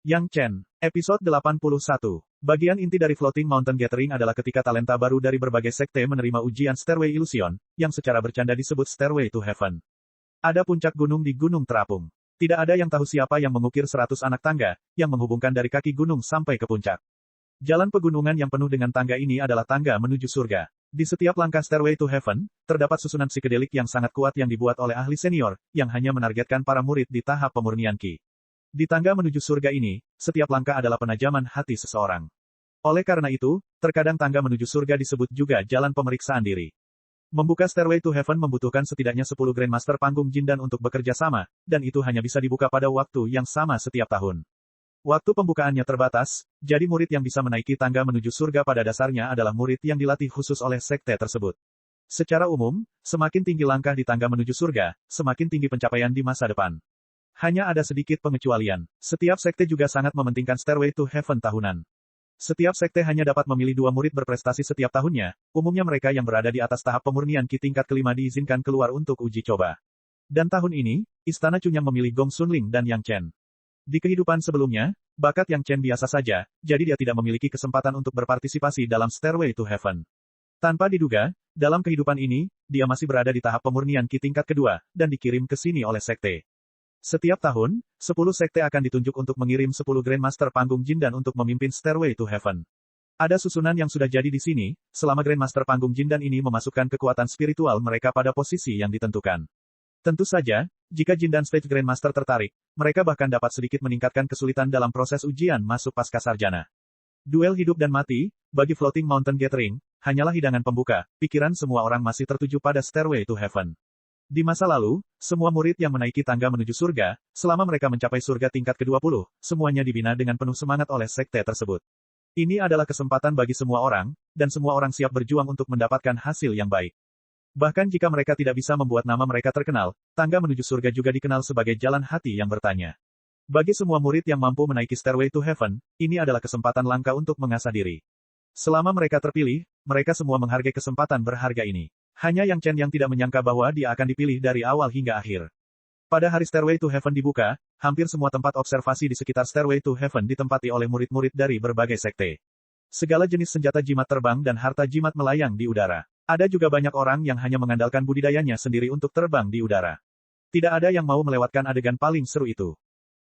Yang Chen, episode 81. Bagian inti dari Floating Mountain Gathering adalah ketika talenta baru dari berbagai sekte menerima ujian Stairway Illusion, yang secara bercanda disebut Stairway to Heaven. Ada puncak gunung di Gunung Terapung. Tidak ada yang tahu siapa yang mengukir 100 anak tangga, yang menghubungkan dari kaki gunung sampai ke puncak. Jalan pegunungan yang penuh dengan tangga ini adalah tangga menuju surga. Di setiap langkah Stairway to Heaven, terdapat susunan psikedelik yang sangat kuat yang dibuat oleh ahli senior, yang hanya menargetkan para murid di tahap pemurnian Qi. Di tangga menuju surga ini, setiap langkah adalah penajaman hati seseorang. Oleh karena itu, terkadang tangga menuju surga disebut juga jalan pemeriksaan diri. Membuka Stairway to Heaven membutuhkan setidaknya 10 Grandmaster Panggung Jindan untuk bekerja sama, dan itu hanya bisa dibuka pada waktu yang sama setiap tahun. Waktu pembukaannya terbatas, jadi murid yang bisa menaiki tangga menuju surga pada dasarnya adalah murid yang dilatih khusus oleh sekte tersebut. Secara umum, semakin tinggi langkah di tangga menuju surga, semakin tinggi pencapaian di masa depan. Hanya ada sedikit pengecualian. Setiap sekte juga sangat mementingkan Stairway to Heaven tahunan. Setiap sekte hanya dapat memilih 2 murid berprestasi setiap tahunnya, umumnya mereka yang berada di atas tahap pemurnian Qi tingkat kelima diizinkan keluar untuk uji coba. Dan tahun ini, Istana Chunyang memilih Gong Xunling dan Yang Chen. Di kehidupan sebelumnya, bakat Yang Chen biasa saja, jadi dia tidak memiliki kesempatan untuk berpartisipasi dalam Stairway to Heaven. Tanpa diduga, dalam kehidupan ini, dia masih berada di tahap pemurnian Qi tingkat kedua, dan dikirim ke sini oleh sekte. Setiap tahun, 10 sekte akan ditunjuk untuk mengirim 10 Grandmaster Panggung Jindan untuk memimpin Stairway to Heaven. Ada susunan yang sudah jadi di sini, selama Grandmaster Panggung Jindan ini memasukkan kekuatan spiritual mereka pada posisi yang ditentukan. Tentu saja, jika Jindan Stage Grandmaster tertarik, mereka bahkan dapat sedikit meningkatkan kesulitan dalam proses ujian masuk pasca sarjana. Duel hidup dan mati, bagi Floating Mountain Gathering, hanyalah hidangan pembuka, pikiran semua orang masih tertuju pada Stairway to Heaven. Di masa lalu, semua murid yang menaiki tangga menuju surga, selama mereka mencapai surga tingkat ke-20, semuanya dibina dengan penuh semangat oleh sekte tersebut. Ini adalah kesempatan bagi semua orang, dan semua orang siap berjuang untuk mendapatkan hasil yang baik. Bahkan jika mereka tidak bisa membuat nama mereka terkenal, tangga menuju surga juga dikenal sebagai jalan hati yang bertanya. Bagi semua murid yang mampu menaiki Stairway to Heaven, ini adalah kesempatan langka untuk mengasah diri. Selama mereka terpilih, mereka semua menghargai kesempatan berharga ini. Hanya Yang Chen yang tidak menyangka bahwa dia akan dipilih dari awal hingga akhir. Pada hari Stairway to Heaven dibuka, hampir semua tempat observasi di sekitar Stairway to Heaven ditempati oleh murid-murid dari berbagai sekte. Segala jenis senjata jimat terbang dan harta jimat melayang di udara. Ada juga banyak orang yang hanya mengandalkan budidayanya sendiri untuk terbang di udara. Tidak ada yang mau melewatkan adegan paling seru itu.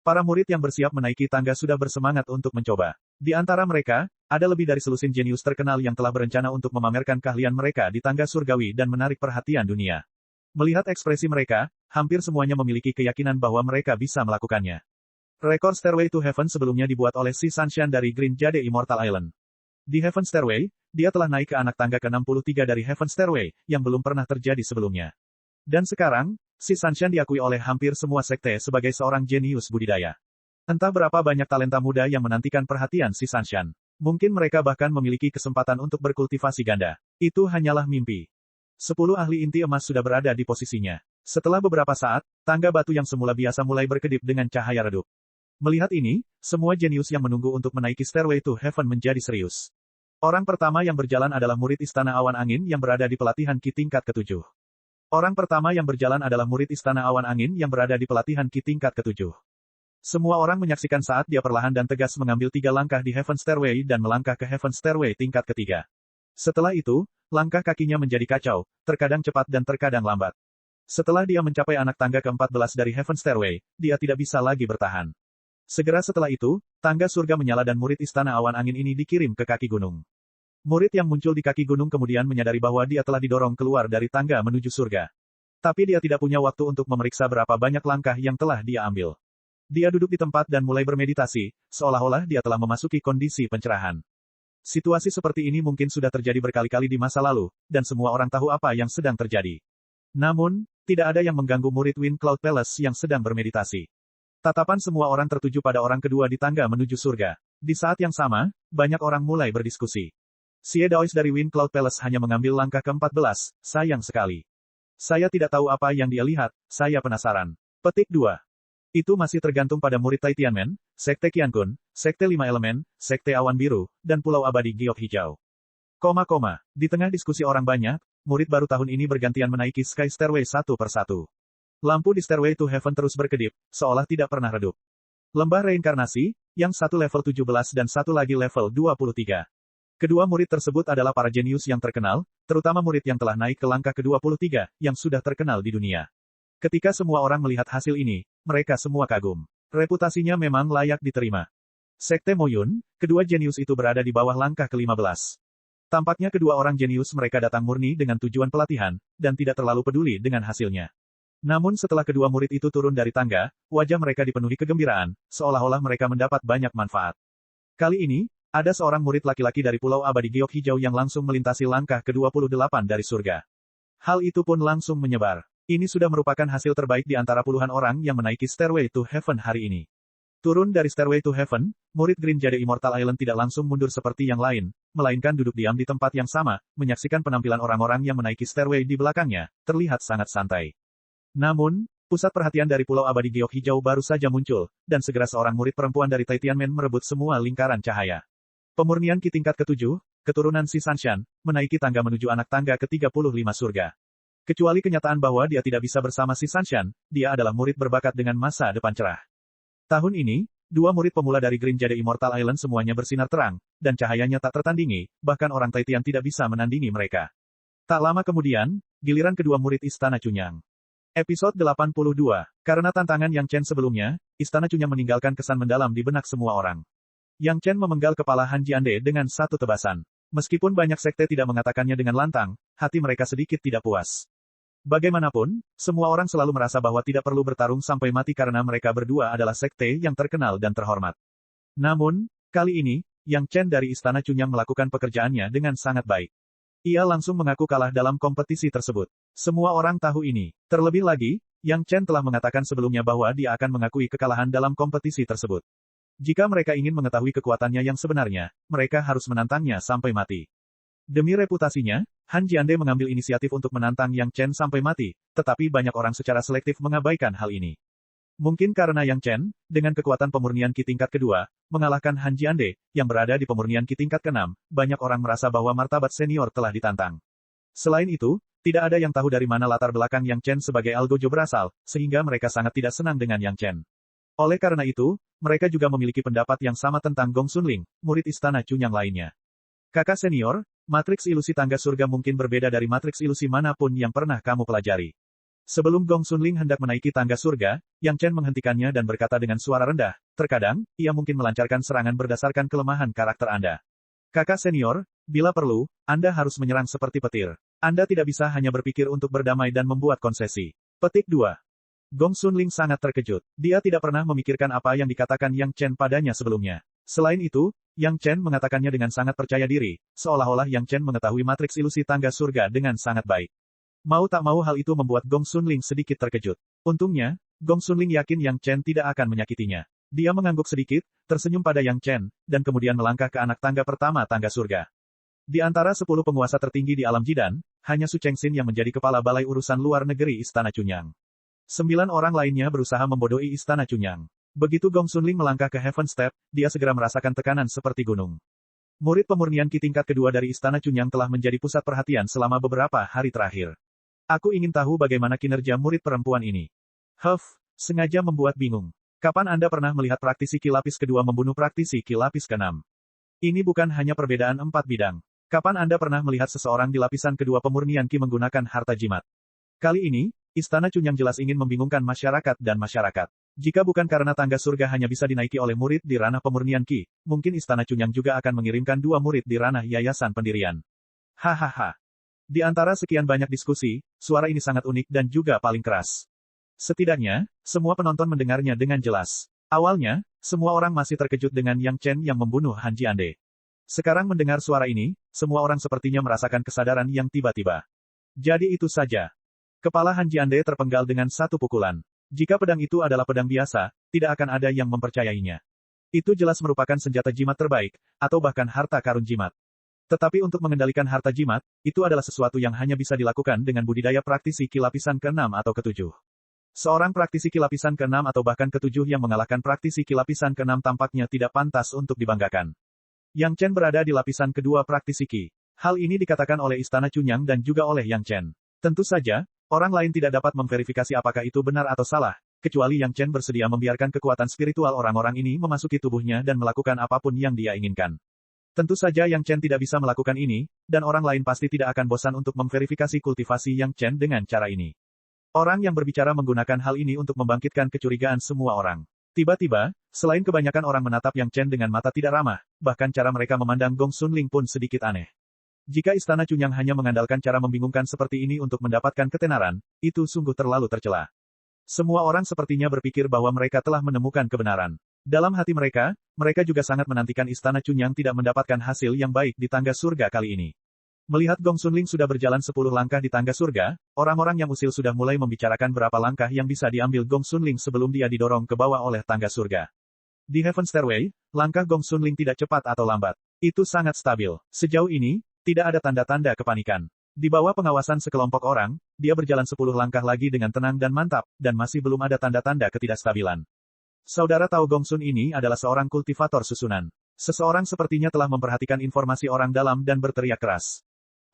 Para murid yang bersiap menaiki tangga sudah bersemangat untuk mencoba. Di antara mereka, ada lebih dari selusin jenius terkenal yang telah berencana untuk memamerkan keahlian mereka di tangga surgawi dan menarik perhatian dunia. Melihat ekspresi mereka, hampir semuanya memiliki keyakinan bahwa mereka bisa melakukannya. Rekor Stairway to Heaven sebelumnya dibuat oleh Si Sanshan dari Green Jade Immortal Island. Di Heaven Stairway, dia telah naik ke anak tangga ke-63 dari Heaven Stairway, yang belum pernah terjadi sebelumnya. Dan sekarang, Si Sanshan diakui oleh hampir semua sekte sebagai seorang jenius budidaya. Entah berapa banyak talenta muda yang menantikan perhatian Si Sanshan. Mungkin mereka bahkan memiliki kesempatan untuk berkultivasi ganda. Itu hanyalah mimpi. 10 ahli inti emas sudah berada di posisinya. Setelah beberapa saat, tangga batu yang semula biasa mulai berkedip dengan cahaya redup. Melihat ini, semua jenius yang menunggu untuk menaiki Stairway to Heaven menjadi serius. Orang pertama yang berjalan adalah murid Istana Awan Angin yang berada di pelatihan Qi tingkat ke-7. Orang pertama yang berjalan adalah murid Istana Awan Angin yang berada di pelatihan Qi tingkat ke-7. Semua orang menyaksikan saat dia perlahan dan tegas mengambil 3 langkah di Heaven Stairway dan melangkah ke Heaven Stairway tingkat ketiga. Setelah itu, langkah kakinya menjadi kacau, terkadang cepat dan terkadang lambat. Setelah dia mencapai anak tangga ke-14 dari Heaven Stairway, dia tidak bisa lagi bertahan. Segera setelah itu, tangga surga menyala dan murid Istana Awan Angin ini dikirim ke kaki gunung. Murid yang muncul di kaki gunung kemudian menyadari bahwa dia telah didorong keluar dari tangga menuju surga. Tapi dia tidak punya waktu untuk memeriksa berapa banyak langkah yang telah dia ambil. Dia duduk di tempat dan mulai bermeditasi, seolah-olah dia telah memasuki kondisi pencerahan. Situasi seperti ini mungkin sudah terjadi berkali-kali di masa lalu, dan semua orang tahu apa yang sedang terjadi. Namun, tidak ada yang mengganggu murid Wind Cloud Palace yang sedang bermeditasi. Tatapan semua orang tertuju pada orang kedua di tangga menuju surga. Di saat yang sama, banyak orang mulai berdiskusi. Xie Daois dari Wind Cloud Palace hanya mengambil langkah ke-14, sayang sekali. Saya tidak tahu apa yang dia lihat, saya penasaran. Petik 2. Itu masih tergantung pada murid Tai Tianmen, Sekte Qiankun, Sekte 5 Elemen, Sekte Awan Biru, dan Pulau Abadi Giok Hijau. Di tengah diskusi orang banyak, murid baru tahun ini bergantian menaiki Sky Stairway satu persatu. Lampu di Stairway to Heaven terus berkedip, seolah tidak pernah redup. Lembah Reinkarnasi, yang satu level 17 dan satu lagi level 23. Kedua murid tersebut adalah para jenius yang terkenal, terutama murid yang telah naik ke langkah ke-23, yang sudah terkenal di dunia. Ketika semua orang melihat hasil ini, mereka semua kagum. Reputasinya memang layak diterima. Sekte Moyun, kedua jenius itu berada di bawah langkah ke-15. Tampaknya kedua orang jenius mereka datang murni dengan tujuan pelatihan, dan tidak terlalu peduli dengan hasilnya. Namun setelah kedua murid itu turun dari tangga, wajah mereka dipenuhi kegembiraan, seolah-olah mereka mendapat banyak manfaat. Kali ini, ada seorang murid laki-laki dari Pulau Abadi Giok Hijau yang langsung melintasi langkah ke-28 dari surga. Hal itu pun langsung menyebar. Ini sudah merupakan hasil terbaik di antara puluhan orang yang menaiki Stairway to Heaven hari ini. Turun dari Stairway to Heaven, murid Green Jade Immortal Island tidak langsung mundur seperti yang lain, melainkan duduk diam di tempat yang sama, menyaksikan penampilan orang-orang yang menaiki Stairway di belakangnya, terlihat sangat santai. Namun, pusat perhatian dari Pulau Abadi Giok Hijau baru saja muncul, dan segera seorang murid perempuan dari Tianmen merebut semua lingkaran cahaya. Pemurnian Ki tingkat ke-7, keturunan Si Sanshan, menaiki tangga menuju anak tangga ke-35 surga. Kecuali kenyataan bahwa dia tidak bisa bersama Si Sanshan, dia adalah murid berbakat dengan masa depan cerah. Tahun ini, dua murid pemula dari Green Jade Immortal Island semuanya bersinar terang, dan cahayanya tak tertandingi, bahkan orang Tian tidak bisa menandingi mereka. Tak lama kemudian, giliran kedua murid Istana Cunyang. Episode 82. Karena tantangan Yang Chen sebelumnya, Istana Cunyang meninggalkan kesan mendalam di benak semua orang. Yang Chen memenggal kepala Han Jiande dengan satu tebasan. Meskipun banyak sekte tidak mengatakannya dengan lantang, hati mereka sedikit tidak puas. Bagaimanapun, semua orang selalu merasa bahwa tidak perlu bertarung sampai mati karena mereka berdua adalah sekte yang terkenal dan terhormat. Namun, kali ini, Yang Chen dari Istana Cunyang melakukan pekerjaannya dengan sangat baik. Ia langsung mengaku kalah dalam kompetisi tersebut. Semua orang tahu ini. Terlebih lagi, Yang Chen telah mengatakan sebelumnya bahwa dia akan mengakui kekalahan dalam kompetisi tersebut. Jika mereka ingin mengetahui kekuatannya yang sebenarnya, mereka harus menantangnya sampai mati. Demi reputasinya, Han Jiande mengambil inisiatif untuk menantang Yang Chen sampai mati, tetapi banyak orang secara selektif mengabaikan hal ini. Mungkin karena Yang Chen, dengan kekuatan pemurnian Ki tingkat kedua, mengalahkan Han Jiande, yang berada di pemurnian Ki tingkat ke-6, banyak orang merasa bahwa martabat senior telah ditantang. Selain itu, tidak ada yang tahu dari mana latar belakang Yang Chen sebagai Algojo berasal, sehingga mereka sangat tidak senang dengan Yang Chen. Oleh karena itu, mereka juga memiliki pendapat yang sama tentang Gong Sunling, murid Istana Cunyang lainnya. Kakak senior, matriks ilusi tangga surga mungkin berbeda dari matriks ilusi manapun yang pernah kamu pelajari. Sebelum Gong Sunling hendak menaiki tangga surga, Yang Chen menghentikannya dan berkata dengan suara rendah, terkadang, ia mungkin melancarkan serangan berdasarkan kelemahan karakter Anda. Kakak senior, bila perlu, Anda harus menyerang seperti petir. Anda tidak bisa hanya berpikir untuk berdamai dan membuat konsesi. Petik 2. Gong Sunling sangat terkejut. Dia tidak pernah memikirkan apa yang dikatakan Yang Chen padanya sebelumnya. Selain itu, Yang Chen mengatakannya dengan sangat percaya diri, seolah-olah Yang Chen mengetahui matriks ilusi tangga surga dengan sangat baik. Mau tak mau hal itu membuat Gong Sunling sedikit terkejut. Untungnya, Gong Sunling yakin Yang Chen tidak akan menyakitinya. Dia mengangguk sedikit, tersenyum pada Yang Chen, dan kemudian melangkah ke anak tangga pertama tangga surga. Di antara 10 penguasa tertinggi di alam Jidan, hanya Su Chengxin yang menjadi kepala balai urusan luar negeri Istana Cunyang. 9 orang lainnya berusaha membodohi Istana Cunyang. Begitu Gong Sunling melangkah ke Heaven Step, dia segera merasakan tekanan seperti gunung. Murid pemurnian Ki tingkat kedua dari Istana Cunyang telah menjadi pusat perhatian selama beberapa hari terakhir. Aku ingin tahu bagaimana kinerja murid perempuan ini. Sengaja membuat bingung. Kapan Anda pernah melihat praktisi Ki lapis kedua membunuh praktisi Ki lapis ke-6? Ini bukan hanya perbedaan 4 bidang. Kapan Anda pernah melihat seseorang di lapisan kedua pemurnian Ki menggunakan harta jimat? Kali ini, Istana Cunyang jelas ingin membingungkan masyarakat dan masyarakat. Jika bukan karena tangga surga hanya bisa dinaiki oleh murid di ranah pemurnian Ki, mungkin Istana Cunyang juga akan mengirimkan 2 murid di ranah yayasan pendirian. Hahaha. Di antara sekian banyak diskusi, suara ini sangat unik dan juga paling keras. Setidaknya, semua penonton mendengarnya dengan jelas. Awalnya, semua orang masih terkejut dengan Yang Chen yang membunuh Han Jiande. Sekarang mendengar suara ini, semua orang sepertinya merasakan kesadaran yang tiba-tiba. Jadi itu saja. Kepala Han Jiande terpenggal dengan satu pukulan. Jika pedang itu adalah pedang biasa, tidak akan ada yang mempercayainya. Itu jelas merupakan senjata jimat terbaik, atau bahkan harta karun jimat. Tetapi untuk mengendalikan harta jimat, itu adalah sesuatu yang hanya bisa dilakukan dengan budidaya praktisi Ki lapisan ke-6 atau ke-7. Seorang praktisi Ki lapisan ke-6 atau bahkan ke-7 yang mengalahkan praktisi Ki lapisan ke-6 tampaknya tidak pantas untuk dibanggakan. Yang Chen berada di lapisan kedua praktisi Ki. Hal ini dikatakan oleh Istana Cunyang dan juga oleh Yang Chen. Tentu saja, orang lain tidak dapat memverifikasi apakah itu benar atau salah, kecuali Yang Chen bersedia membiarkan kekuatan spiritual orang-orang ini memasuki tubuhnya dan melakukan apapun yang dia inginkan. Tentu saja Yang Chen tidak bisa melakukan ini, dan orang lain pasti tidak akan bosan untuk memverifikasi kultivasi Yang Chen dengan cara ini. Orang yang berbicara menggunakan hal ini untuk membangkitkan kecurigaan semua orang. Tiba-tiba, selain kebanyakan orang menatap Yang Chen dengan mata tidak ramah, bahkan cara mereka memandang Gong Sunling pun sedikit aneh. Jika Istana Cunyang hanya mengandalkan cara membingungkan seperti ini untuk mendapatkan ketenaran, itu sungguh terlalu tercela. Semua orang sepertinya berpikir bahwa mereka telah menemukan kebenaran. Dalam hati mereka, mereka juga sangat menantikan Istana Cunyang tidak mendapatkan hasil yang baik di tangga surga kali ini. Melihat Gong Sunling sudah berjalan 10 langkah di tangga surga, orang-orang yang usil sudah mulai membicarakan berapa langkah yang bisa diambil Gong Sunling sebelum dia didorong ke bawah oleh tangga surga. Di Heaven Stairway, langkah Gong Sunling tidak cepat atau lambat. Itu sangat stabil. Sejauh ini, tidak ada tanda-tanda kepanikan. Di bawah pengawasan sekelompok orang, dia berjalan 10 langkah lagi dengan tenang dan mantap, dan masih belum ada tanda-tanda ketidakstabilan. Saudara tahu Gong Sun ini adalah seorang kultivator susunan. Seseorang sepertinya telah memperhatikan informasi orang dalam dan berteriak keras.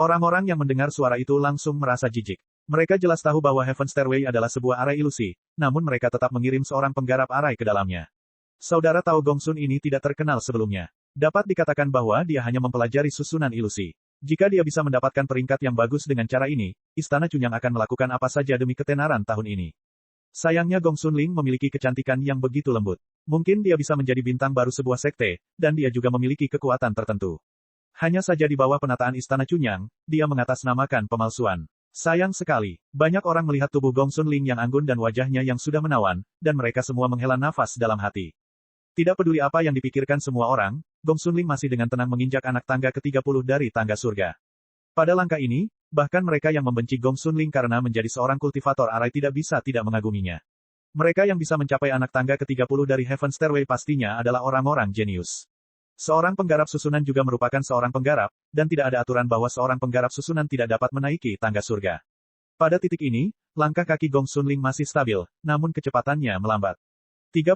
Orang-orang yang mendengar suara itu langsung merasa jijik. Mereka jelas tahu bahwa Heaven Stairway adalah sebuah arai ilusi, namun mereka tetap mengirim seorang penggarap arai ke dalamnya. Saudara tahu Gong Sun ini tidak terkenal sebelumnya. Dapat dikatakan bahwa dia hanya mempelajari susunan ilusi. Jika dia bisa mendapatkan peringkat yang bagus dengan cara ini, Istana Cunyang akan melakukan apa saja demi ketenaran tahun ini. Sayangnya Gong Sunling memiliki kecantikan yang begitu lembut. Mungkin dia bisa menjadi bintang baru sebuah sekte, dan dia juga memiliki kekuatan tertentu. Hanya saja di bawah penataan Istana Cunyang, dia mengatasnamakan pemalsuan. Sayang sekali, banyak orang melihat tubuh Gong Sunling yang anggun dan wajahnya yang sudah menawan, dan mereka semua menghela nafas dalam hati. Tidak peduli apa yang dipikirkan semua orang, Gong Sunling masih dengan tenang menginjak anak tangga ke-30 dari tangga surga. Pada langkah ini, bahkan mereka yang membenci Gong Sunling karena menjadi seorang kultivator arai tidak bisa tidak mengaguminya. Mereka yang bisa mencapai anak tangga ke-30 dari Heaven Stairway pastinya adalah orang-orang jenius. Seorang penggarap susunan juga merupakan seorang penggarap, dan tidak ada aturan bahwa seorang penggarap susunan tidak dapat menaiki tangga surga. Pada titik ini, langkah kaki Gong Sunling masih stabil, namun kecepatannya melambat. 31,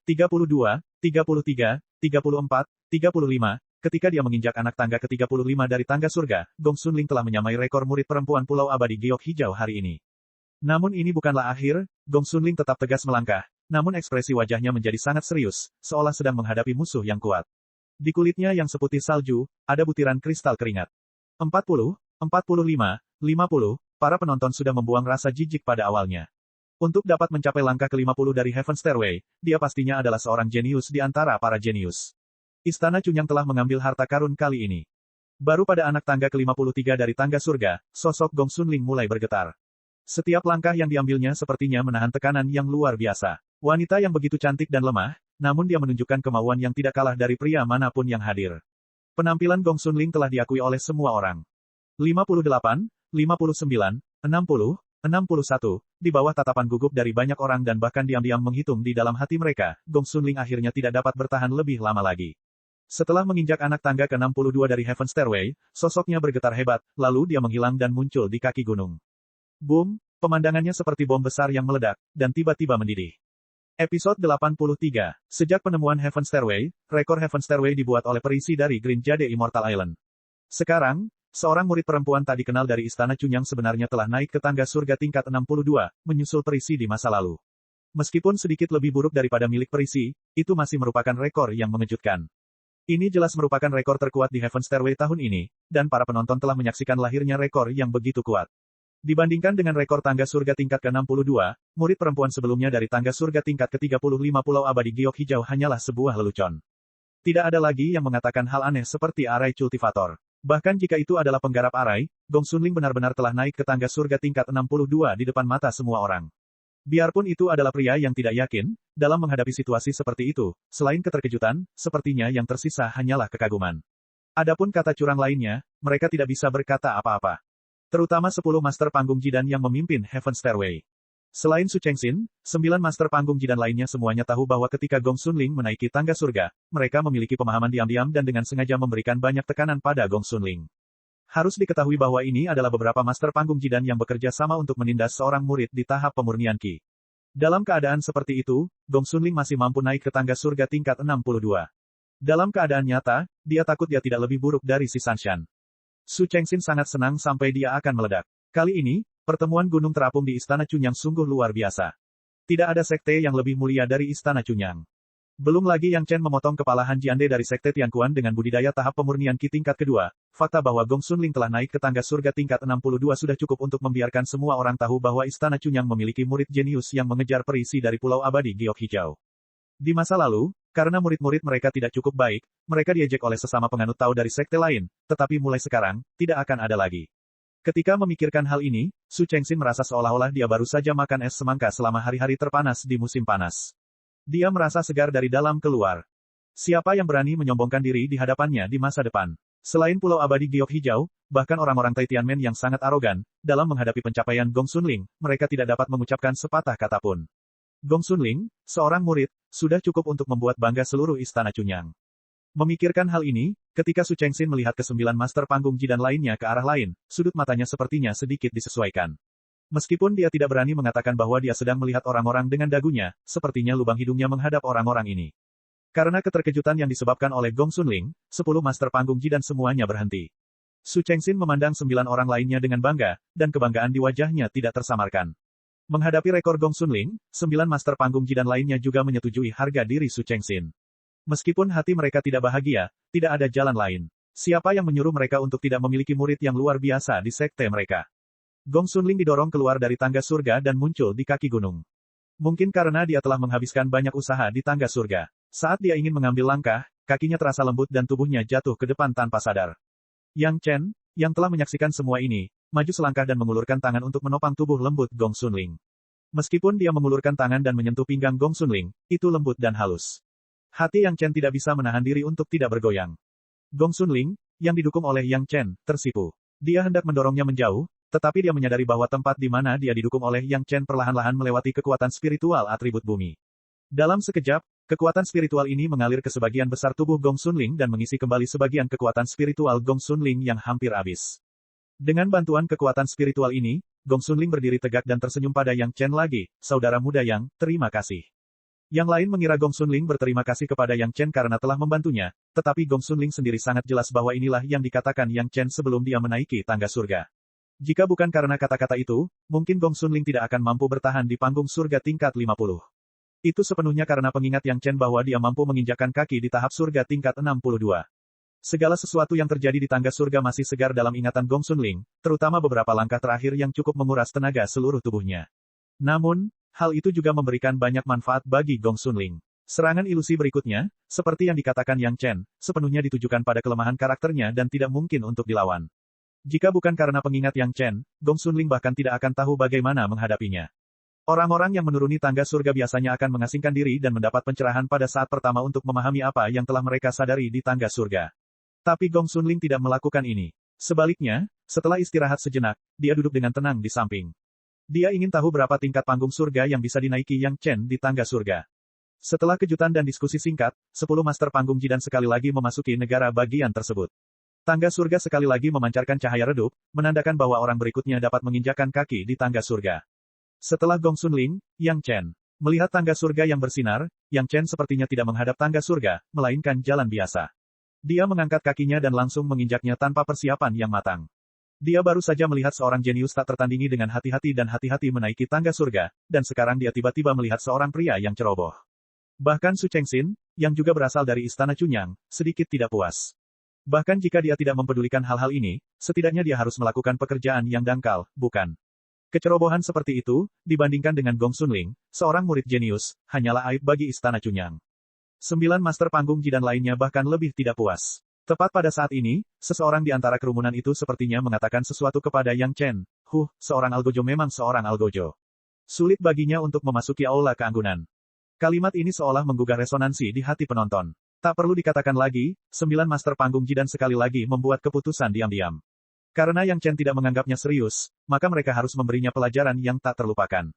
32, 33, 34, 35, ketika dia menginjak anak tangga ke-35 dari tangga surga, Gong Sunling telah menyamai rekor murid perempuan Pulau Abadi Giok Hijau hari ini. Namun ini bukanlah akhir, Gong Sunling tetap tegas melangkah, namun ekspresi wajahnya menjadi sangat serius, seolah sedang menghadapi musuh yang kuat. Di kulitnya yang seputih salju, ada butiran kristal keringat. 40, 45, 50, para penonton sudah membuang rasa jijik pada awalnya. Untuk dapat mencapai langkah ke-50 dari Heaven Stairway, dia pastinya adalah seorang jenius di antara para jenius. Istana Cunyang telah mengambil harta karun kali ini. Baru pada anak tangga ke-53 dari tangga surga, sosok Gong Sunling mulai bergetar. Setiap langkah yang diambilnya sepertinya menahan tekanan yang luar biasa. Wanita yang begitu cantik dan lemah, namun dia menunjukkan kemauan yang tidak kalah dari pria manapun yang hadir. Penampilan Gong Sunling telah diakui oleh semua orang. 58, 59, 60, 61, di bawah tatapan gugup dari banyak orang dan bahkan diam-diam menghitung di dalam hati mereka, Gong Sunling akhirnya tidak dapat bertahan lebih lama lagi. Setelah menginjak anak tangga ke-62 dari Heaven Stairway, sosoknya bergetar hebat, lalu dia menghilang dan muncul di kaki gunung. Boom, pemandangannya seperti bom besar yang meledak, dan tiba-tiba mendidih. Episode 83, sejak penemuan Heaven Stairway, rekor Heaven Stairway dibuat oleh perisi dari Green Jade Immortal Island. Sekarang, seorang murid perempuan tak dikenal dari Istana Cunyang sebenarnya telah naik ke tangga surga tingkat 62, menyusul perisi di masa lalu. Meskipun sedikit lebih buruk daripada milik perisi, itu masih merupakan rekor yang mengejutkan. Ini jelas merupakan rekor terkuat di Heaven Stairway tahun ini, dan para penonton telah menyaksikan lahirnya rekor yang begitu kuat. Dibandingkan dengan rekor tangga surga tingkat ke-62, murid perempuan sebelumnya dari tangga surga tingkat ke-35 Pulau Abadi Giok Hijau hanyalah sebuah lelucon. Tidak ada lagi yang mengatakan hal aneh seperti arai cultivator. Bahkan jika itu adalah penggarap arai, Gong Sunling benar-benar telah naik ke tangga surga tingkat 62 di depan mata semua orang. Biarpun itu adalah pria yang tidak yakin, dalam menghadapi situasi seperti itu, selain keterkejutan, sepertinya yang tersisa hanyalah kekaguman. Adapun kata curang lainnya, mereka tidak bisa berkata apa-apa. Terutama 10 master panggung jidan yang memimpin Heaven Stairway. Selain Su Chengxin, 9 master panggung jidan lainnya semuanya tahu bahwa ketika Gong Sunling menaiki tangga surga, mereka memiliki pemahaman diam-diam dan dengan sengaja memberikan banyak tekanan pada Gong Sunling. Harus diketahui bahwa ini adalah beberapa master panggung jidan yang bekerja sama untuk menindas seorang murid di tahap pemurnian Qi. Dalam keadaan seperti itu, Gong Sunling masih mampu naik ke tangga surga tingkat 62. Dalam keadaan nyata, dia takut dia tidak lebih buruk dari si Sanshan. Su Chengxin sangat senang sampai dia akan meledak. Kali ini, pertemuan gunung terapung di Istana Cunyang sungguh luar biasa. Tidak ada sekte yang lebih mulia dari Istana Cunyang. Belum lagi Yang Chen memotong kepala Han Jiande dari sekte Tianquan dengan budidaya tahap pemurnian Qi tingkat kedua. Fakta bahwa Gong Xunling telah naik ke tangga surga tingkat 62 sudah cukup untuk membiarkan semua orang tahu bahwa Istana Cunyang memiliki murid jenius yang mengejar perisi dari Pulau Abadi Giok Hijau. Di masa lalu, karena murid-murid mereka tidak cukup baik, mereka diejek oleh sesama penganut Tao dari sekte lain, tetapi mulai sekarang, tidak akan ada lagi. Ketika memikirkan hal ini, Su Chengxin merasa seolah-olah dia baru saja makan es semangka selama hari-hari terpanas di musim panas. Dia merasa segar dari dalam keluar. Siapa yang berani menyombongkan diri di hadapannya di masa depan? Selain Pulau Abadi Giok Hijau, bahkan orang-orang Taitianmen yang sangat arogan, dalam menghadapi pencapaian Gong Xunling, mereka tidak dapat mengucapkan sepatah kata pun. Gong Xunling, seorang murid, sudah cukup untuk membuat bangga seluruh Istana Cunyang. Memikirkan hal ini, ketika Su Chengxin melihat ke-9 master panggung Ji dan lainnya ke arah lain, sudut matanya sepertinya sedikit disesuaikan. Meskipun dia tidak berani mengatakan bahwa dia sedang melihat orang-orang dengan dagunya, sepertinya lubang hidungnya menghadap orang-orang ini. Karena keterkejutan yang disebabkan oleh Gong Xunling, 10 master panggung Ji dan semuanya berhenti. Su Chengxin memandang 9 orang lainnya dengan bangga, dan kebanggaan di wajahnya tidak tersamarkan. Menghadapi rekor Gong Xunling, 9 master panggung Ji dan lainnya juga menyetujui harga diri Su Chengxin. Meskipun hati mereka tidak bahagia, tidak ada jalan lain. Siapa yang menyuruh mereka untuk tidak memiliki murid yang luar biasa di sekte mereka? Gong Xunling didorong keluar dari tangga surga dan muncul di kaki gunung. Mungkin karena dia telah menghabiskan banyak usaha di tangga surga. Saat dia ingin mengambil langkah, kakinya terasa lembut dan tubuhnya jatuh ke depan tanpa sadar. Yang Chen, yang telah menyaksikan semua ini, maju selangkah dan mengulurkan tangan untuk menopang tubuh lembut Gong Xunling. Meskipun dia mengulurkan tangan dan menyentuh pinggang Gong Xunling, itu lembut dan halus. Hati Yang Chen tidak bisa menahan diri untuk tidak bergoyang. Gong Xunling, yang didukung oleh Yang Chen, tersipu. Dia hendak mendorongnya menjauh, tetapi dia menyadari bahwa tempat di mana dia didukung oleh Yang Chen perlahan-lahan melewati kekuatan spiritual atribut bumi. Dalam sekejap, kekuatan spiritual ini mengalir ke sebagian besar tubuh Gong Xunling dan mengisi kembali sebagian kekuatan spiritual Gong Xunling yang hampir habis. Dengan bantuan kekuatan spiritual ini, Gong Xunling berdiri tegak dan tersenyum pada Yang Chen lagi, saudara muda Yang, terima kasih. Yang lain mengira Gong Xunling berterima kasih kepada Yang Chen karena telah membantunya, tetapi Gong Xunling sendiri sangat jelas bahwa inilah yang dikatakan Yang Chen sebelum dia menaiki tangga surga. Jika bukan karena kata-kata itu, mungkin Gong Xunling tidak akan mampu bertahan di panggung surga tingkat 50. Itu sepenuhnya karena pengingat Yang Chen bahwa dia mampu menginjakkan kaki di tahap surga tingkat 62. Segala sesuatu yang terjadi di tangga surga masih segar dalam ingatan Gong Xunling, terutama beberapa langkah terakhir yang cukup menguras tenaga seluruh tubuhnya. Namun, hal itu juga memberikan banyak manfaat bagi Gong Xunling. Serangan ilusi berikutnya, seperti yang dikatakan Yang Chen, sepenuhnya ditujukan pada kelemahan karakternya dan tidak mungkin untuk dilawan. Jika bukan karena pengingat Yang Chen, Gong Xunling bahkan tidak akan tahu bagaimana menghadapinya. Orang-orang yang menuruni tangga surga biasanya akan mengasingkan diri dan mendapat pencerahan pada saat pertama untuk memahami apa yang telah mereka sadari di tangga surga. Tapi Gong Xunling tidak melakukan ini. Sebaliknya, setelah istirahat sejenak, dia duduk dengan tenang di samping. Dia ingin tahu berapa tingkat panggung surga yang bisa dinaiki Yang Chen di tangga surga. Setelah kejutan dan diskusi singkat, 10 master panggung Ji dan sekali lagi memasuki negara bagian tersebut. Tangga surga sekali lagi memancarkan cahaya redup, menandakan bahwa orang berikutnya dapat menginjakan kaki di tangga surga. Setelah Gong Xunling, Yang Chen melihat tangga surga yang bersinar, Yang Chen sepertinya tidak menghadap tangga surga, melainkan jalan biasa. Dia mengangkat kakinya dan langsung menginjaknya tanpa persiapan yang matang. Dia baru saja melihat seorang jenius tak tertandingi dengan hati-hati dan hati-hati menaiki tangga surga, dan sekarang dia tiba-tiba melihat seorang pria yang ceroboh. Bahkan Su Chengxin, yang juga berasal dari Istana Cunyang, sedikit tidak puas. Bahkan jika dia tidak mempedulikan hal-hal ini, setidaknya dia harus melakukan pekerjaan yang dangkal, bukan? Kecerobohan seperti itu, dibandingkan dengan Gong Xunling, seorang murid jenius, hanyalah aib bagi Istana Cunyang. 9 master panggung Ji dan lainnya bahkan lebih tidak puas. Tepat pada saat ini, seseorang di antara kerumunan itu sepertinya mengatakan sesuatu kepada Yang Chen. Seorang algojo memang seorang algojo. Sulit baginya untuk memasuki aula keanggunan. Kalimat ini seolah menggugah resonansi di hati penonton. Tak perlu dikatakan lagi, 9 master panggung Ji dan sekali lagi membuat keputusan diam-diam. Karena Yang Chen tidak menganggapnya serius, maka mereka harus memberinya pelajaran yang tak terlupakan.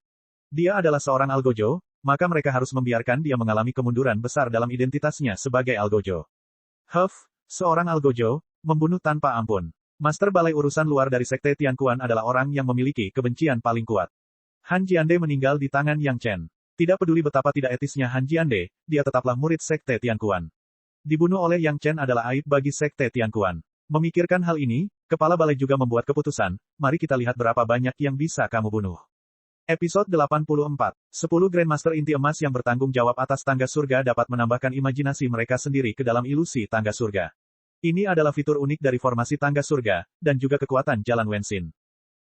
Dia adalah seorang algojo, maka mereka harus membiarkan dia mengalami kemunduran besar dalam identitasnya sebagai algojo. Seorang algojo, membunuh tanpa ampun. Master Balai Urusan Luar dari Sekte Tianquan adalah orang yang memiliki kebencian paling kuat. Han Jiande meninggal di tangan Yang Chen. Tidak peduli betapa tidak etisnya Han Jiande, dia tetaplah murid Sekte Tianquan. Dibunuh oleh Yang Chen adalah aib bagi Sekte Tianquan. Memikirkan hal ini, Kepala Balai juga membuat keputusan, mari kita lihat berapa banyak yang bisa kamu bunuh. Episode 84. 10 Grandmaster inti emas yang bertanggung jawab atas tangga surga dapat menambahkan imajinasi mereka sendiri ke dalam ilusi tangga surga. Ini adalah fitur unik dari formasi tangga surga, dan juga kekuatan jalan Wensin.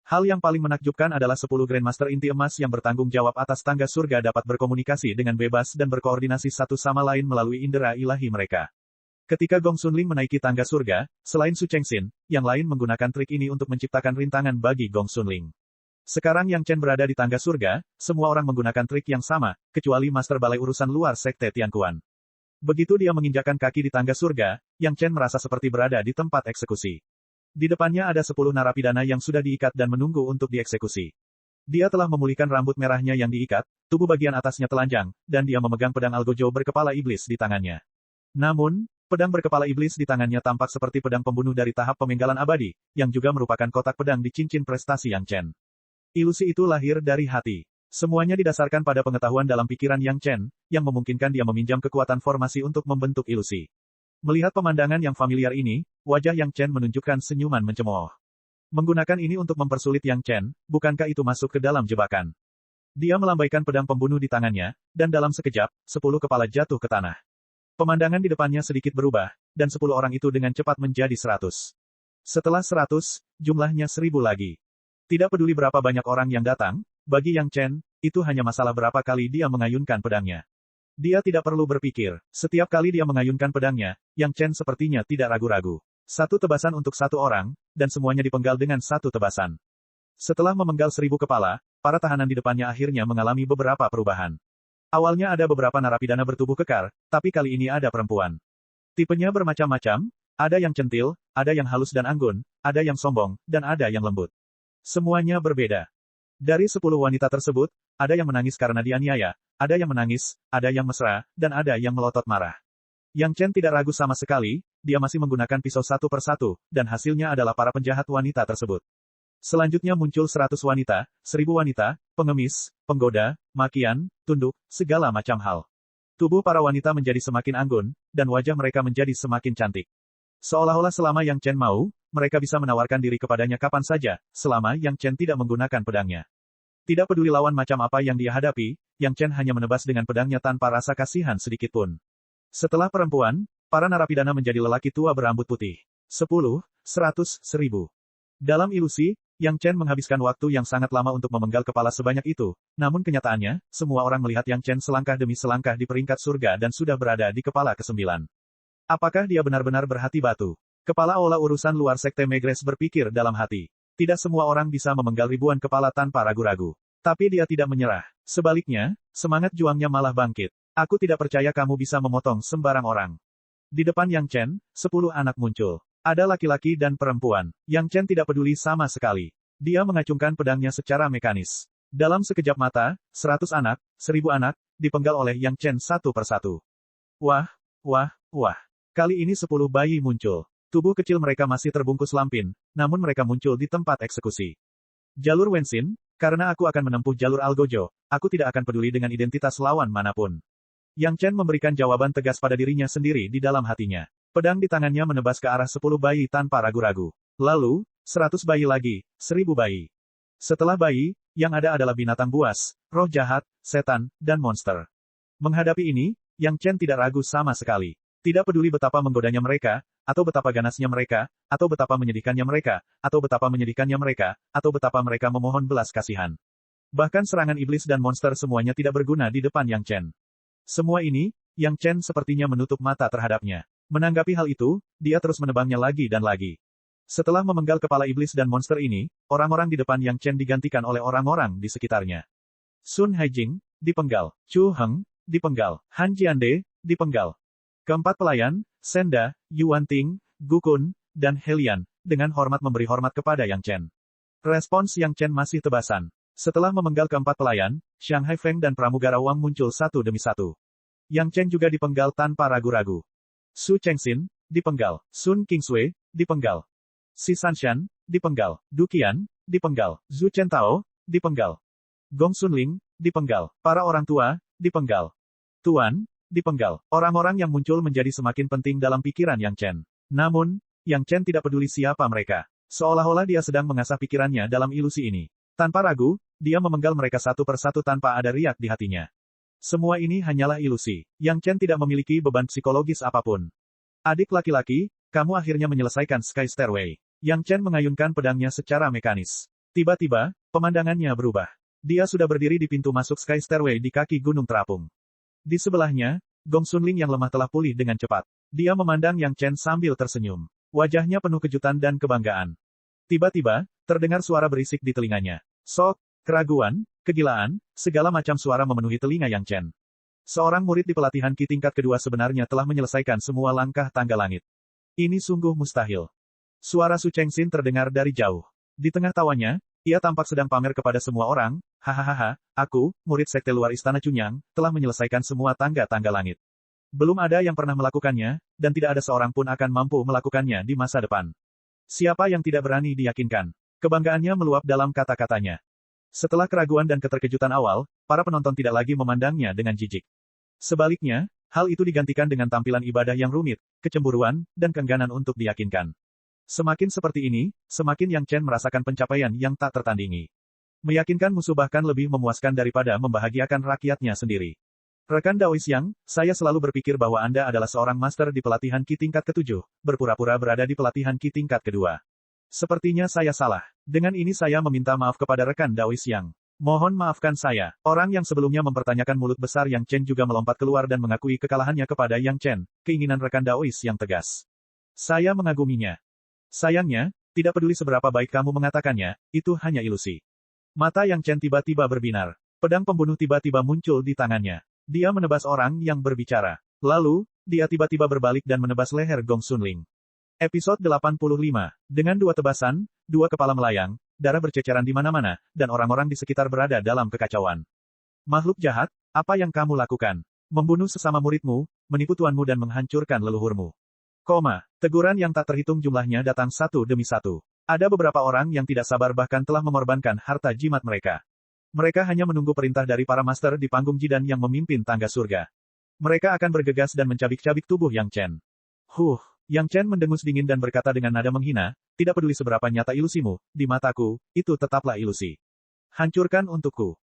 Hal yang paling menakjubkan adalah 10 Grandmaster inti emas yang bertanggung jawab atas tangga surga dapat berkomunikasi dengan bebas dan berkoordinasi satu sama lain melalui indera ilahi mereka. Ketika Gong Xunling menaiki tangga surga, selain Su Chengxin, yang lain menggunakan trik ini untuk menciptakan rintangan bagi Gong Xunling. Sekarang Yang Chen berada di tangga surga, semua orang menggunakan trik yang sama, kecuali Master Balai Urusan Luar Sekte Tianquan. Begitu dia menginjakkan kaki di tangga surga, Yang Chen merasa seperti berada di tempat eksekusi. Di depannya ada 10 narapidana yang sudah diikat dan menunggu untuk dieksekusi. Dia telah memulihkan rambut merahnya yang diikat, tubuh bagian atasnya telanjang, dan dia memegang pedang Algojo berkepala iblis di tangannya. Namun, pedang berkepala iblis di tangannya tampak seperti pedang pembunuh dari tahap pemenggalan abadi, yang juga merupakan kotak pedang di cincin prestasi Yang Chen. Ilusi itu lahir dari hati. Semuanya didasarkan pada pengetahuan dalam pikiran Yang Chen, yang memungkinkan dia meminjam kekuatan formasi untuk membentuk ilusi. Melihat pemandangan yang familiar ini, wajah Yang Chen menunjukkan senyuman mencemooh. Menggunakan ini untuk mempersulit Yang Chen, bukankah itu masuk ke dalam jebakan? Dia melambaikan pedang pembunuh di tangannya, dan dalam sekejap, 10 kepala jatuh ke tanah. Pemandangan di depannya sedikit berubah, dan 10 orang itu dengan cepat menjadi 100. Setelah 100, jumlahnya 1000 lagi. Tidak peduli berapa banyak orang yang datang, bagi Yang Chen, itu hanya masalah berapa kali dia mengayunkan pedangnya. Dia tidak perlu berpikir, setiap kali dia mengayunkan pedangnya, Yang Chen sepertinya tidak ragu-ragu. Satu tebasan untuk satu orang, dan semuanya dipenggal dengan satu tebasan. Setelah memenggal 1000 kepala, para tahanan di depannya akhirnya mengalami beberapa perubahan. Awalnya ada beberapa narapidana bertubuh kekar, tapi kali ini ada perempuan. Tipenya bermacam-macam, ada yang centil, ada yang halus dan anggun, ada yang sombong, dan ada yang lembut. Semuanya berbeda. Dari 10 wanita tersebut, ada yang menangis karena dianiaya, ada yang menangis, ada yang mesra, dan ada yang melotot marah. Yang Chen tidak ragu sama sekali, dia masih menggunakan pisau satu persatu, dan hasilnya adalah para penjahat wanita tersebut. Selanjutnya muncul 100 wanita, 1000 wanita, pengemis, penggoda, makian, tunduk, segala macam hal. Tubuh para wanita menjadi semakin anggun, dan wajah mereka menjadi semakin cantik. Seolah-olah selama Yang Chen mau, mereka bisa menawarkan diri kepadanya kapan saja, selama Yang Chen tidak menggunakan pedangnya. Tidak peduli lawan macam apa yang dia hadapi, Yang Chen hanya menebas dengan pedangnya tanpa rasa kasihan sedikitpun. Setelah perempuan, para narapidana menjadi lelaki tua berambut putih. 10, 100, 1000. Dalam ilusi, Yang Chen menghabiskan waktu yang sangat lama untuk memenggal kepala sebanyak itu, namun kenyataannya, semua orang melihat Yang Chen selangkah demi selangkah di peringkat surga dan sudah berada di kepala ke-9. Apakah dia benar-benar berhati batu? Kepala Aula Urusan Luar Sekte Megres berpikir dalam hati. Tidak semua orang bisa memenggal ribuan kepala tanpa ragu-ragu. Tapi dia tidak menyerah. Sebaliknya, semangat juangnya malah bangkit. Aku tidak percaya kamu bisa memotong sembarang orang. Di depan Yang Chen, 10 anak muncul. Ada laki-laki dan perempuan. Yang Chen tidak peduli sama sekali. Dia mengacungkan pedangnya secara mekanis. Dalam sekejap mata, 100 anak, 1000 anak, dipenggal oleh Yang Chen satu persatu. Wah, wah, wah. Kali ini 10 bayi muncul. Tubuh kecil mereka masih terbungkus lampin, namun mereka muncul di tempat eksekusi. Jalur Wensin, karena aku akan menempuh jalur Algojo, aku tidak akan peduli dengan identitas lawan manapun. Yang Chen memberikan jawaban tegas pada dirinya sendiri di dalam hatinya. Pedang di tangannya menebas ke arah 10 bayi tanpa ragu-ragu. Lalu, 100 bayi lagi, 1000 bayi. Setelah bayi, yang ada adalah binatang buas, roh jahat, setan, dan monster. Menghadapi ini, Yang Chen tidak ragu sama sekali. Tidak peduli betapa menggodanya mereka, atau betapa ganasnya mereka, atau betapa menyedihkannya mereka, atau betapa menyedihkannya mereka, atau betapa mereka memohon belas kasihan. Bahkan serangan iblis dan monster semuanya tidak berguna di depan Yang Chen. Semua ini, Yang Chen sepertinya menutup mata terhadapnya. Menanggapi hal itu, dia terus menebangnya lagi dan lagi. Setelah memenggal kepala iblis dan monster ini, orang-orang di depan Yang Chen digantikan oleh orang-orang di sekitarnya. Sun Haijing, dipenggal. Chu Heng, dipenggal. Han Jiande, dipenggal. Keempat pelayan, Senda, Yuan Ting, Gukun, dan Helian, dengan hormat memberi hormat kepada Yang Chen. Respons Yang Chen masih tebasan. Setelah memenggal keempat pelayan, Shanghai Feng dan Pramugara Wang muncul satu demi satu. Yang Chen juga dipenggal tanpa ragu-ragu. Su Chengxin, dipenggal. Sun Kingsui, dipenggal. Si Sanshan, dipenggal. Du Qian, dipenggal. Zhu Chentao, dipenggal. Gong Xunling, dipenggal. Para orang tua, dipenggal. Tuan, dipenggal. Orang-orang yang muncul menjadi semakin penting dalam pikiran Yang Chen. Namun, Yang Chen tidak peduli siapa mereka. Seolah-olah dia sedang mengasah pikirannya dalam ilusi ini. Tanpa ragu, dia memenggal mereka satu persatu tanpa ada riak di hatinya. Semua ini hanyalah ilusi. Yang Chen tidak memiliki beban psikologis apapun. Adik laki-laki, kamu akhirnya menyelesaikan Sky Stairway. Yang Chen mengayunkan pedangnya secara mekanis. Tiba-tiba, pemandangannya berubah. Dia sudah berdiri di pintu masuk Sky Stairway di kaki Gunung Terapung. Di sebelahnya, Gong Xunling yang lemah telah pulih dengan cepat. Dia memandang Yang Chen sambil tersenyum. Wajahnya penuh kejutan dan kebanggaan. Tiba-tiba, terdengar suara berisik di telinganya. Sok, keraguan, kegilaan, segala macam suara memenuhi telinga Yang Chen. Seorang murid di pelatihan Qi tingkat kedua sebenarnya telah menyelesaikan semua langkah tangga langit. Ini sungguh mustahil. Suara Su Chengxin terdengar dari jauh. Di tengah tawanya, ia tampak sedang pamer kepada semua orang, hahaha, aku, murid sekte luar Istana Chunyang, telah menyelesaikan semua tangga-tangga langit. Belum ada yang pernah melakukannya, dan tidak ada seorang pun akan mampu melakukannya di masa depan. Siapa yang tidak berani diyakinkan? Kebanggaannya meluap dalam kata-katanya. Setelah keraguan dan keterkejutan awal, para penonton tidak lagi memandangnya dengan jijik. Sebaliknya, hal itu digantikan dengan tampilan ibadah yang rumit, kecemburuan, dan keengganan untuk diyakinkan. Semakin seperti ini, semakin Yang Chen merasakan pencapaian yang tak tertandingi. Meyakinkan musuh bahkan lebih memuaskan daripada membahagiakan rakyatnya sendiri. Rekan Daois Yang, saya selalu berpikir bahwa Anda adalah seorang master di pelatihan Qi tingkat ketujuh, berpura-pura berada di pelatihan Qi tingkat kedua. Sepertinya saya salah. Dengan ini saya meminta maaf kepada rekan Daois Yang. Mohon maafkan saya. Orang yang sebelumnya mempertanyakan mulut besar Yang Chen juga melompat keluar dan mengakui kekalahannya kepada Yang Chen, keinginan rekan Daois yang tegas. Saya mengaguminya. Sayangnya, tidak peduli seberapa baik kamu mengatakannya, itu hanya ilusi. Mata Yang Chen tiba-tiba berbinar. Pedang pembunuh tiba-tiba muncul di tangannya. Dia menebas orang yang berbicara. Lalu, dia tiba-tiba berbalik dan menebas leher Gong Xunling. Episode 85. Dengan dua tebasan, dua kepala melayang, darah berceceran di mana-mana, dan orang-orang di sekitar berada dalam kekacauan. Makhluk jahat, apa yang kamu lakukan? Membunuh sesama muridmu, menipu tuanmu dan menghancurkan leluhurmu. Teguran yang tak terhitung jumlahnya datang satu demi satu. Ada beberapa orang yang tidak sabar bahkan telah mengorbankan harta jimat mereka. Mereka hanya menunggu perintah dari para master di panggung Jidan yang memimpin tangga surga. Mereka akan bergegas dan mencabik-cabik tubuh Yang Chen. Yang Chen mendengus dingin dan berkata dengan nada menghina, tidak peduli seberapa nyata ilusimu, di mataku, itu tetaplah ilusi. Hancurkan untukku.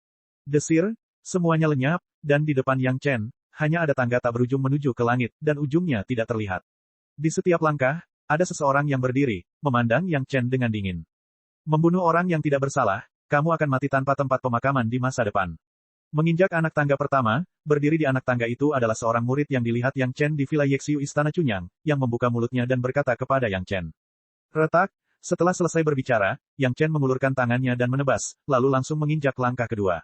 Desir, semuanya lenyap, dan di depan Yang Chen, hanya ada tangga tak berujung menuju ke langit, dan ujungnya tidak terlihat. Di setiap langkah, ada seseorang yang berdiri, memandang Yang Chen dengan dingin. Membunuh orang yang tidak bersalah, kamu akan mati tanpa tempat pemakaman di masa depan. Menginjak anak tangga pertama, berdiri di anak tangga itu adalah seorang murid yang dilihat Yang Chen di Villa Yexiu Istana Chunyang, yang membuka mulutnya dan berkata kepada Yang Chen. Retak, setelah selesai berbicara, Yang Chen mengulurkan tangannya dan menebas, lalu langsung menginjak langkah kedua.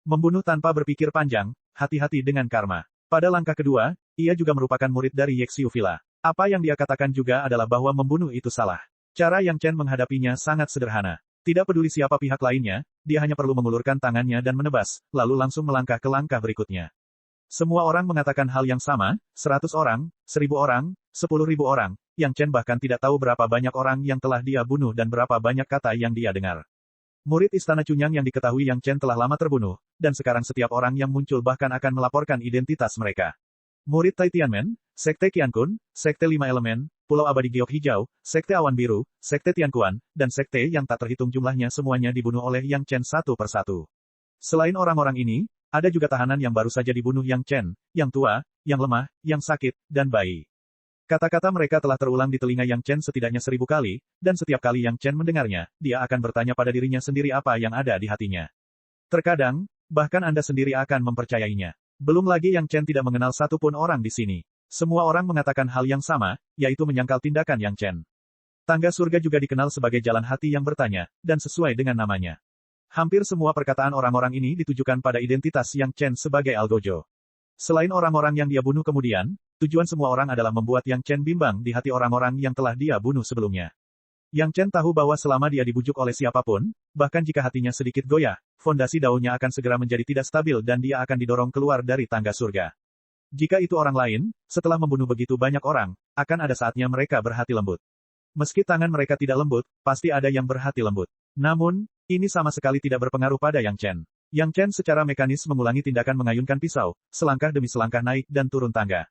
Membunuh tanpa berpikir panjang, hati-hati dengan karma. Pada langkah kedua, ia juga merupakan murid dari Yexiu Villa. Apa yang dia katakan juga adalah bahwa membunuh itu salah. Cara Yang Chen menghadapinya sangat sederhana. Tidak peduli siapa pihak lainnya, dia hanya perlu mengulurkan tangannya dan menebas, lalu langsung melangkah ke langkah berikutnya. Semua orang mengatakan hal yang sama, 100 orang, 1000 orang, 10.000 orang, Yang Chen bahkan tidak tahu berapa banyak orang yang telah dia bunuh dan berapa banyak kata yang dia dengar. Murid Istana Chunyang yang diketahui Yang Chen telah lama terbunuh, dan sekarang setiap orang yang muncul bahkan akan melaporkan identitas mereka. Murid Tai Tianmen, Sekte Qiankun, Sekte Lima Elemen, Pulau Abadi Giok Hijau, Sekte Awan Biru, Sekte Tianquan, dan Sekte yang tak terhitung jumlahnya semuanya dibunuh oleh Yang Chen satu persatu. Selain orang-orang ini, ada juga tahanan yang baru saja dibunuh Yang Chen, yang tua, yang lemah, yang sakit, dan bayi. Kata-kata mereka telah terulang di telinga Yang Chen setidaknya 1000 kali, dan setiap kali Yang Chen mendengarnya, dia akan bertanya pada dirinya sendiri apa yang ada di hatinya. Terkadang, bahkan Anda sendiri akan mempercayainya. Belum lagi Yang Chen tidak mengenal satupun orang di sini. Semua orang mengatakan hal yang sama, yaitu menyangkal tindakan Yang Chen. Tangga surga juga dikenal sebagai jalan hati yang bertanya, dan sesuai dengan namanya. Hampir semua perkataan orang-orang ini ditujukan pada identitas Yang Chen sebagai Algojo. Selain orang-orang yang dia bunuh kemudian, tujuan semua orang adalah membuat Yang Chen bimbang di hati orang-orang yang telah dia bunuh sebelumnya. Yang Chen tahu bahwa selama dia dibujuk oleh siapapun, bahkan jika hatinya sedikit goyah, fondasi daunnya akan segera menjadi tidak stabil dan dia akan didorong keluar dari tangga surga. Jika itu orang lain, setelah membunuh begitu banyak orang, akan ada saatnya mereka berhati lembut. Meski tangan mereka tidak lembut, pasti ada yang berhati lembut. Namun, ini sama sekali tidak berpengaruh pada Yang Chen. Yang Chen secara mekanis mengulangi tindakan mengayunkan pisau, selangkah demi selangkah naik dan turun tangga.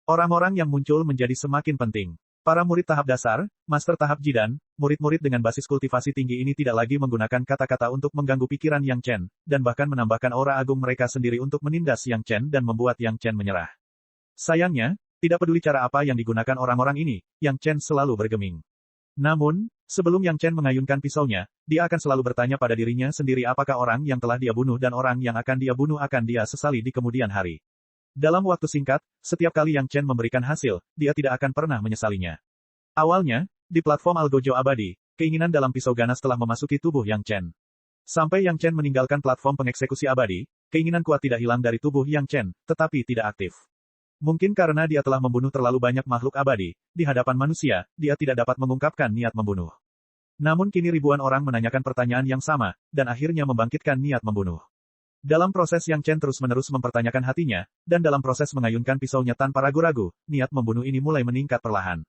Orang-orang yang muncul menjadi semakin penting. Para murid tahap dasar, master tahap Jidan, murid-murid dengan basis kultivasi tinggi ini tidak lagi menggunakan kata-kata untuk mengganggu pikiran Yang Chen, dan bahkan menambahkan aura agung mereka sendiri untuk menindas Yang Chen dan membuat Yang Chen menyerah. Sayangnya, tidak peduli cara apa yang digunakan orang-orang ini, Yang Chen selalu bergeming. Namun, sebelum Yang Chen mengayunkan pisaunya, dia akan selalu bertanya pada dirinya sendiri apakah orang yang telah dia bunuh dan orang yang akan dia bunuh akan dia sesali di kemudian hari. Dalam waktu singkat, setiap kali Yang Chen memberikan hasil, dia tidak akan pernah menyesalinya. Awalnya, di platform Algojo Abadi, keinginan dalam pisau ganas telah memasuki tubuh Yang Chen. Sampai Yang Chen meninggalkan platform pengeksekusi abadi, keinginan kuat tidak hilang dari tubuh Yang Chen, tetapi tidak aktif. Mungkin karena dia telah membunuh terlalu banyak makhluk abadi, di hadapan manusia, dia tidak dapat mengungkapkan niat membunuh. Namun kini ribuan orang menanyakan pertanyaan yang sama, dan akhirnya membangkitkan niat membunuh. Dalam proses Yang Chen terus-menerus mempertanyakan hatinya, dan dalam proses mengayunkan pisaunya tanpa ragu-ragu, niat membunuh ini mulai meningkat perlahan.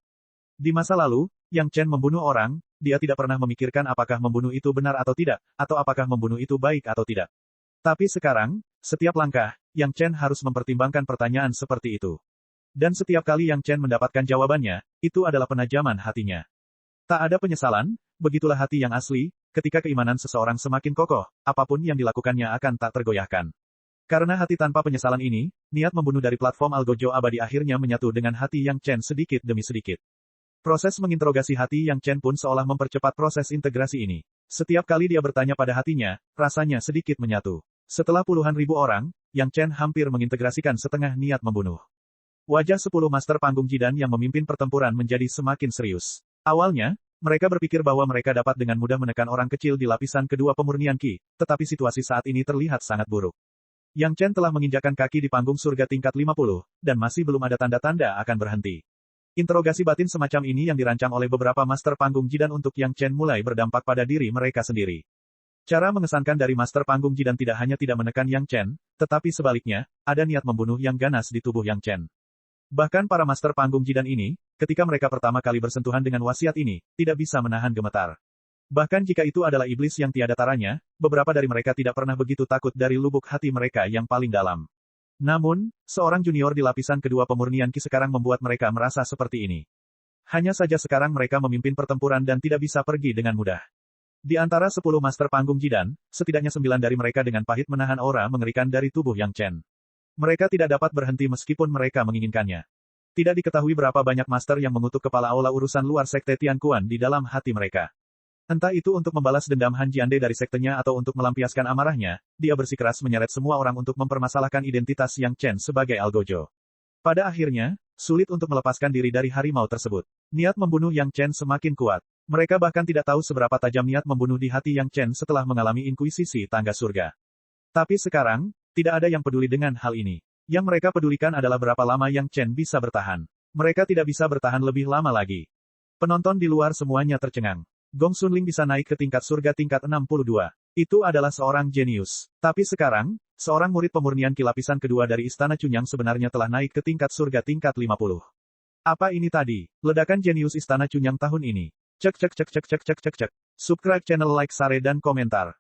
Di masa lalu, Yang Chen membunuh orang, dia tidak pernah memikirkan apakah membunuh itu benar atau tidak, atau apakah membunuh itu baik atau tidak. Tapi sekarang, setiap langkah, Yang Chen harus mempertimbangkan pertanyaan seperti itu. Dan setiap kali Yang Chen mendapatkan jawabannya, itu adalah penajaman hatinya. Tak ada penyesalan, begitulah hati yang asli, ketika keimanan seseorang semakin kokoh, apapun yang dilakukannya akan tak tergoyahkan. Karena hati tanpa penyesalan ini, niat membunuh dari platform Algojo Abadi akhirnya menyatu dengan hati Yang Chen sedikit demi sedikit. Proses menginterogasi hati Yang Chen pun seolah mempercepat proses integrasi ini. Setiap kali dia bertanya pada hatinya, rasanya sedikit menyatu. Setelah puluhan ribu orang, Yang Chen hampir mengintegrasikan setengah niat membunuh. Wajah 10 master panggung Jidan yang memimpin pertempuran menjadi semakin serius. Awalnya, mereka berpikir bahwa mereka dapat dengan mudah menekan orang kecil di lapisan kedua pemurnian Qi, tetapi situasi saat ini terlihat sangat buruk. Yang Chen telah menginjakan kaki di panggung surga tingkat 50, dan masih belum ada tanda-tanda akan berhenti. Interogasi batin semacam ini yang dirancang oleh beberapa master panggung Jidan untuk Yang Chen mulai berdampak pada diri mereka sendiri. Cara mengesankan dari master panggung Jidan tidak hanya tidak menekan Yang Chen, tetapi sebaliknya, ada niat membunuh yang ganas di tubuh Yang Chen. Bahkan para master panggung Jidan ini, ketika mereka pertama kali bersentuhan dengan wasiat ini, tidak bisa menahan gemetar. Bahkan jika itu adalah iblis yang tiada taranya, beberapa dari mereka tidak pernah begitu takut dari lubuk hati mereka yang paling dalam. Namun, seorang junior di lapisan kedua pemurnian Qi sekarang membuat mereka merasa seperti ini. Hanya saja sekarang mereka memimpin pertempuran dan tidak bisa pergi dengan mudah. Di antara 10 master panggung Jidan, setidaknya 9 dari mereka dengan pahit menahan aura mengerikan dari tubuh Yang Chen. Mereka tidak dapat berhenti meskipun mereka menginginkannya. Tidak diketahui berapa banyak master yang mengutuk kepala aula urusan luar sekte Tianquan di dalam hati mereka. Entah itu untuk membalas dendam Han Jiande dari sektenya atau untuk melampiaskan amarahnya, dia bersikeras menyeret semua orang untuk mempermasalahkan identitas Yang Chen sebagai Algojo. Pada akhirnya, sulit untuk melepaskan diri dari harimau tersebut. Niat membunuh Yang Chen semakin kuat. Mereka bahkan tidak tahu seberapa tajam niat membunuh di hati Yang Chen setelah mengalami inkuisisi tangga surga. Tapi sekarang, tidak ada yang peduli dengan hal ini. Yang mereka pedulikan adalah berapa lama Yang Chen bisa bertahan. Mereka tidak bisa bertahan lebih lama lagi. Penonton di luar semuanya tercengang. Gong Xunling bisa naik ke tingkat surga tingkat 62. Itu adalah seorang jenius. Tapi sekarang, seorang murid pemurnian Qi lapisan kedua dari Istana Chunyang sebenarnya telah naik ke tingkat surga tingkat 50. Apa ini tadi? Ledakan jenius Istana Chunyang tahun ini. Cek cek cek cek cek cek cek cek. Subscribe channel, like, share dan komentar.